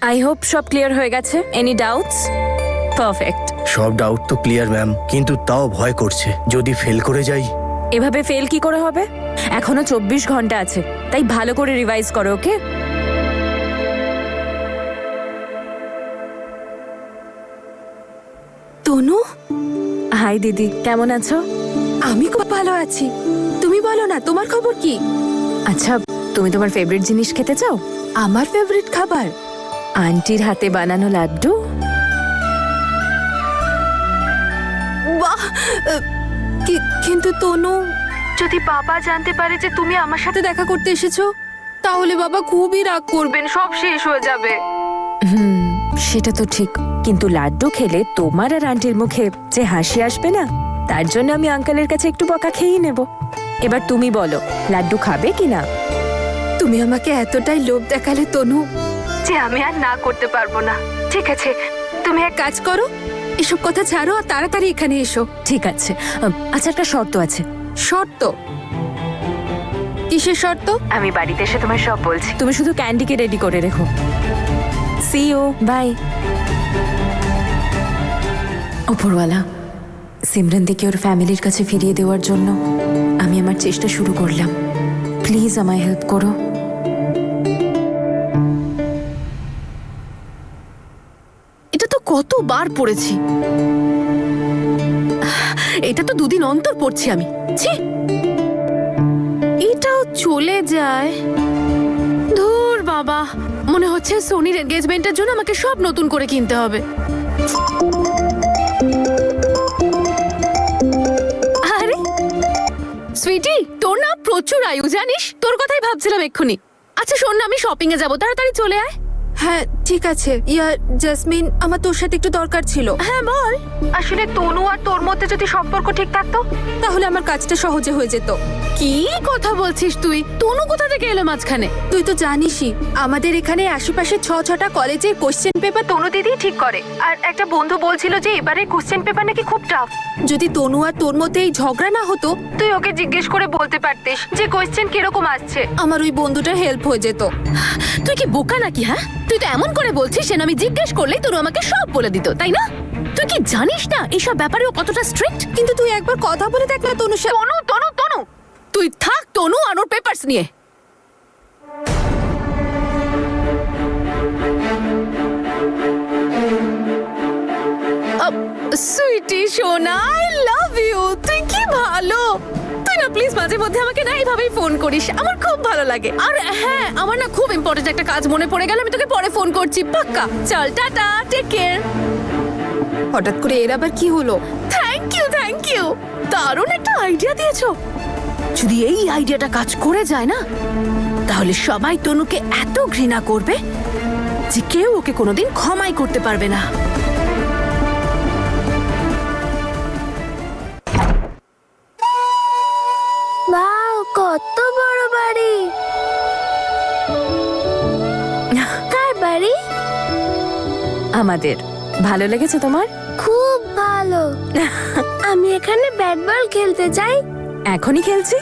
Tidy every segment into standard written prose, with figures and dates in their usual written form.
I hope সব clear হয়ে গেছে। Any doubts? পারফেক্ট। সব ডাউট তো ক্লিয়ার ম্যাম, কিন্তু তাও ভয় করছে যদি ফেল করে যাই। এভাবে ফেল কি করে হবে? এখনো 24 ঘন্টা আছে, তাই ভালো করে রিভাইজ করো, ওকে? তনু, হাই দিদি, কেমন আছো? আমি খুব ভালো আছি। তুমি বলো না, তোমার খবর কি? আচ্ছা, তুমি তোমার ফেভারিট জিনিস খেতে চাও? আমার ফেভারিট খাবার? আন্টির হাতে বানানো লাড্ডু। বাহ! কিন্তু তনু, যদি বাবা জানতে পারে যে তুমি আমার সাথে দেখা করতে এসেছো, তাহলে বাবা খুবই রাগ করবেন, সব শেষ হয়ে যাবে। সেটা তো ঠিক, কিন্তু লাড্ডু খেলে তোমার আর আন্টির মুখে যে হাসি আসবে না, তার জন্য আমি আঙ্কেলের কাছে একটু বকা খেয়েই নেব। এবার তুমি বলো, লাড্ডু খাবে কিনা? তুমি আমাকে এতটাই লোভ দেখালে তনু, যে আমি আর না করতে পারবো না। ঠিক আছে, তুমি এক কাজ করো, এসব কথা ছাড়ো আর তাড়াতাড়ি এখানে এসো। ঠিক আছে। আচ্ছা, একটা শর্ত আছে। শর্ত? কিসের শর্ত? আমি বাড়িতে এসে তোমায় সব বলছি, তুমি শুধু ক্যান্ডিকে রেডি করে রেখো। See you, bye. উপরওয়ালা, সিমরানদিকে ওর ফ্যামিলির কাছে ফিরিয়ে দেওয়ার জন্য আমি আমার চেষ্টা শুরু করলাম। প্লিজ আমায় হেল্প করো। এটা তো কতবার পড়েছি, এটা তো দুদিন অন্তর পড়ছি আমি। ছি, এটাও চলে যায়। ধুর বাবা, মনে হচ্ছে সোনির এনগেজমেন্টের জন্য আমাকে সব নতুন করে কিনতে হবে। আরে সুইটি, তোর না প্রচুর আয়ু জানিস, তোর কথাই ভাবছিলাম এক্ষুনি। আচ্ছা শোন না, আমি শপিং এ যাবো, তাড়াতাড়ি চলে আয়। হ্যাঁ ঠিক আছে। জাসমিন, আমার তোর সাথে একটু দরকার ছিল। হ্যাঁ বল। আসলে তনু আর তোর মধ্যে যদি সম্পর্ক ঠিক থাকতো, তাহলে আমার কাজটা সহজে হয়ে যেত। কি কথা বলছিস তুই? তনু কোথা থেকে এলো মাঝখানে? তুই তো জানিসই, আমাদের এখানে আশেপাশে ছটা কলেজের কোশ্চেন পেপার তনু দিদি ঠিক করে। আর একটা বন্ধু বলছিল যে এবারে কোশ্চেন পেপার নাকি খুব টাফ। যদি তনু আর তোর মধ্যে এই ঝগড়া না হতো, তুই ওকে জিজ্ঞেস করে বলতে পারতিস যে কোশ্চেন কিরকম আসছে। আমার ওই বন্ধুটার হেল্প হয়ে যেত। তুই কি বোকা নাকি? হ্যাঁ, তুই তো এমন করে বলছিস যেন আমি জিজ্ঞেস করলেই তনু আমাকে সব বলে দিত, তাই না? তুই কি জানিস না এইসব ব্যাপারে ও কতটা স্ট্রিক্ট? কিন্তু তুই একবার কথা বলে দেখ না তনু। তনু তনু তনু, তুই থাক তনু আর ওর পেপারস নিয়ে। সুইটি সোনা, আই লাভ ইউ। তুই কি ভালো। তুই না প্লিজ মাঝে মধ্যে আমাকে না এইভাবেই ফোন করিস, আমার খুব ভালো লাগে। আর হ্যাঁ, আমার না খুব ইম্পর্টেন্ট একটা কাজ মনে পড়ে গেল, আমি তোকে পরে ফোন করছি পাক্কা। চল টাটা, টেক কেয়ার। হঠাৎ করে এর আবার কি হলো? থ্যাংক ইউ থ্যাংক ইউ, দারুণ একটা আইডিয়া দিয়েছো। যদি এই আইডিয়াটা কাজ করে যায় না, তাহলে সবাই তনুকে এত ঘৃণা করবে যে কেউ ওকে কোনোদিন ক্ষমাই করতে পারবে না। ওয়াও, কত বড় বাড়ি! কার বাড়ি? আমাদের। ভালো লেগেছে তোমার? খুব ভালো। আমি এখানে ব্যাট বল খেলতে চাই। এখনই খেলছি।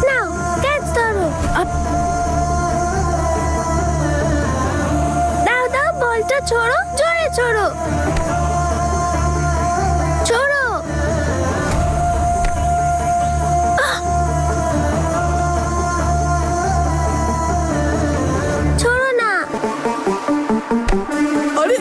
নাও, ক্যাচ ধরো। দাও দাও, বলটা ছোড়ো, জোরে ছোড়ো। ছোড়ো। ছোড়ো না। আরে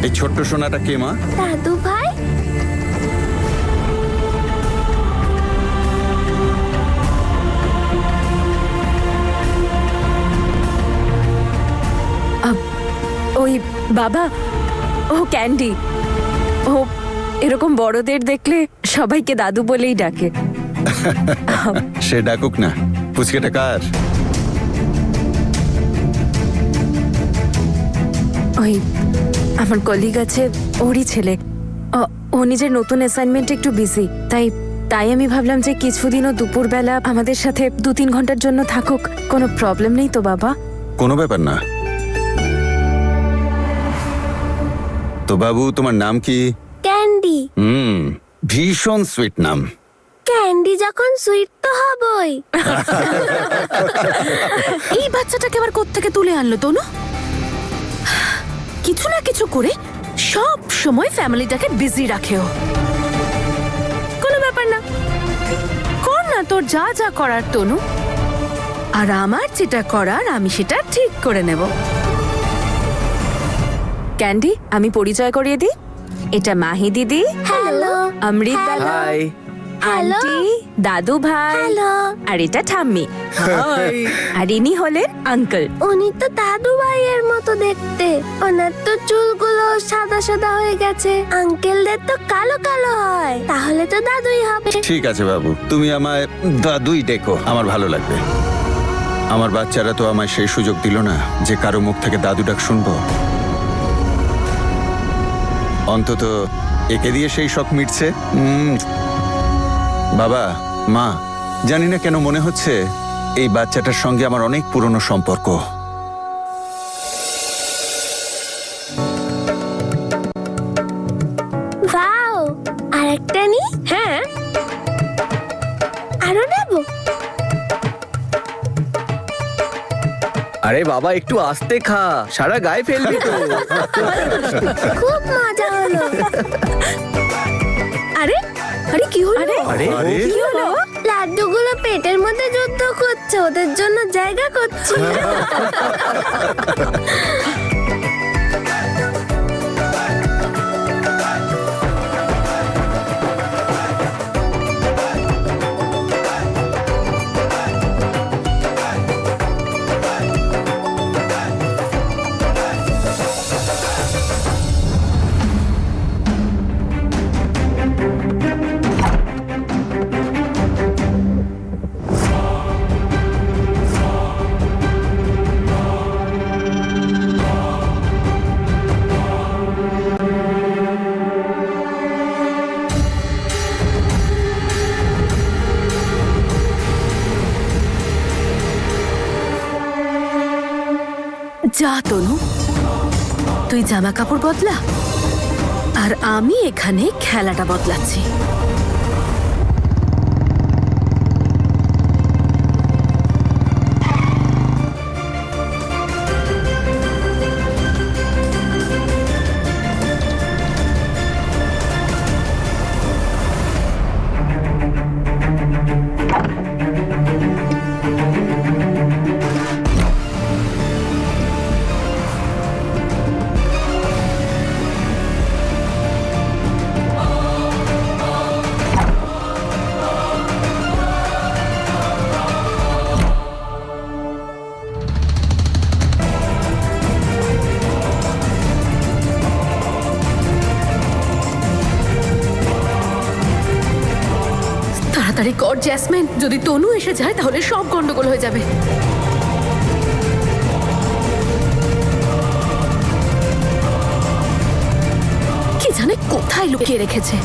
এই ছোট্ট সোনাটা কে মা? দাদু ভাই। ওই বাবা, ও ক্যান্ডি। ও এরকম বড়দের দেখলে সবাইকে দাদু বলেই ডাকে। সে ডাকুক না, পুচকেটা কার? ওই আমার কলিগ আছে, ওরই ছেলে। ও নিজের নতুন অ্যাসাইনমেন্টে একটু বিজি, তাই আমি ভাবলাম যে কিছুদিনও দুপুরবেলা আমাদের সাথে 2-3 ঘন্টার জন্য থাকুক। কোনো প্রবলেম নেই তো বাবা? কোনো ব্যাপার না। তো বাবু, তোমার নাম কি? ক্যান্ডি। ভীষণ সুইট নাম। ক্যান্ডি যখন সুইট তো হবই। এই বাচ্চাটাকে আবার কোত্থেকে তুলে আনলো তনু? কিছু না কিছু করে সব সময় ফ্যামিলিটাকে বিজি রাখেও। কোনো ব্যাপার না, কর না তোর যা যা করার তনু, আর আমার যেটা করার আমি সেটা ঠিক করে নেব। ক্যান্ডি, আমি পরিচয় করিয়ে দিই। এটা মাহি দিদি, হ্যালো। অমৃত দাদা, হাই। হ্যালো। আন্টি, দাদু ভাই, হ্যালো। আর এটা ঠাম্মি, আর ইনি হলেন আঙ্কেল। উনি তো দাদু ভাইয়ের মতো দেখতে। ওনার তো চুলগুলো সাদা সাদা হয়ে গেছে, আঙ্কেলদের তো কালো কালো হয়। তাহলে তো দাদুই হবে। ঠিক আছে বাবু, তুমি আমায় দাদুই ডেকো, আমার ভালো লাগবে। আমার বাচ্চারা তো আমায় সেই সুযোগ দিল না যে কারো মুখ থেকে দাদু ডাক শুনবো। অন্তত একে দিয়ে সেই শখ মিটছে। বাবা, মা, জানি না কেন মনে হচ্ছে এই বাচ্চাটার সঙ্গে আমার অনেক পুরনো সম্পর্ক। ওয়াও, আরেকটা নি? হ্যাঁ, আরো নেবো? আরে বাবা, একটু আস্তে খা, সারা গায়ে ফেলবি তো। খুব মজা হলো। আরে আরে কি হলো? আরে কি হলো? লাড্ডুগুলো পেটের মধ্যে যুদ্ধ করছে, ওদের জন্য জায়গা করছি। যা তনু, তুই জামা কাপড় বদলা, আর আমি এখানে খেলাটা বদলাচ্ছি। তাড়াতাড়ি কর জ্যাসমিন, যদি তনু এসে যায় তাহলে সব গন্ডগোল হয়ে যাবে। কি জানে কোথায় লুকিয়ে রেখেছে।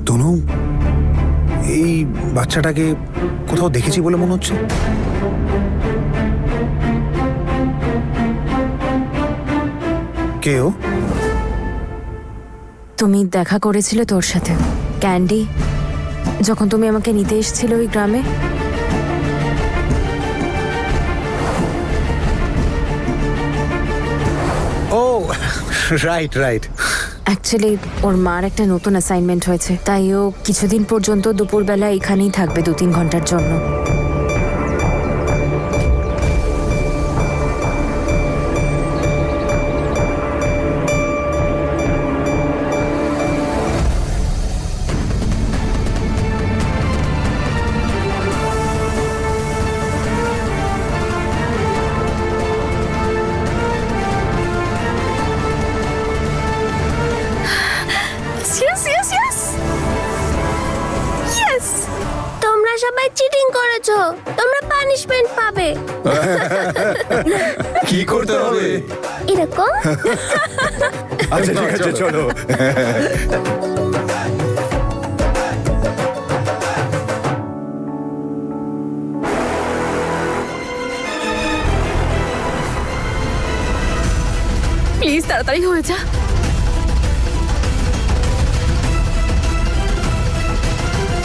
তনু, এই বাচ্চাটাকে কোথাও দেখেছি বলে মনে হচ্ছে। কেউ? তুমি দেখা করেছিলে তোর সাথে, ক্যান্ডি, যখন তুমি আমাকে নিতে এসেছিলে ওই গ্রামে। ও রাইট রাইট। অ্যাকচুয়ালি ওর মার একটা নতুন অ্যাসাইনমেন্ট হয়েছে, তাই ও কিছুদিন পর্যন্ত দুপুরবেলা এখানেই থাকবে 2-3 ঘন্টার জন্য। তোমরা সবাই চিটিং করেছো, তোমরা পানিশমেন্ট পাবে। কি করতে হবে? এরকম আচ্ছা ঠিক আছে, চলো। তাড়াতাড়ি হয়ে যা।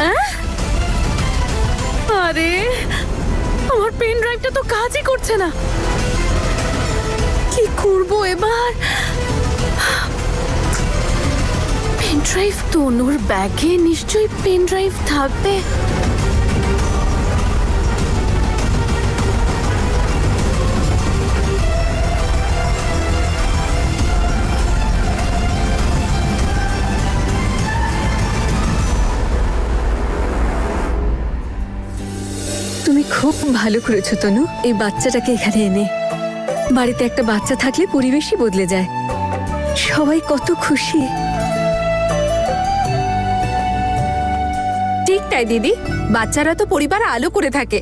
আহ? আরে আমার পেন ড্রাইভটা তো কাজই করছে না, কি করব এবার? পেন ড্রাইভ তনুর ব্যাগে নিশ্চয়ই পেন ড্রাইভ থাকবে। তুমি খুব ভালো করেছো তনু, এই বাচ্চাটাকে এখানে এনে। বাড়িতে একটা বাচ্চা থাকলে পরিবেশই বদলে যায়, সবাই কত খুশি। ঠিক তাই দিদি, বাচ্চারা তো পরিবার আলো করে থাকে।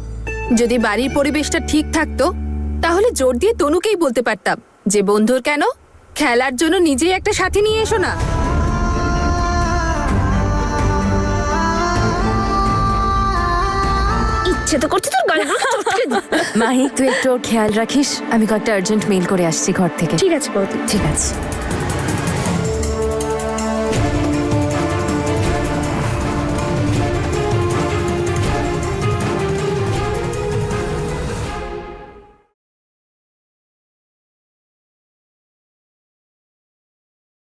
যদি বাড়ির পরিবেশটা ঠিক থাকতো তাহলে জোর দিয়ে তনুকেই বলতে পারতাম যে বন্ধুর কেন, খেলার জন্য নিজেই একটা সাথী নিয়ে এসো না। ইচ্ছে তো করছে তোর গাড়ি। মাহি তুই একটু ওর খেয়াল রাখিস, আমি কয়েকটা আর্জেন্ট মেইল করে আসছি ঘর থেকে। ঠিক আছে বৌদি। ঠিক আছে।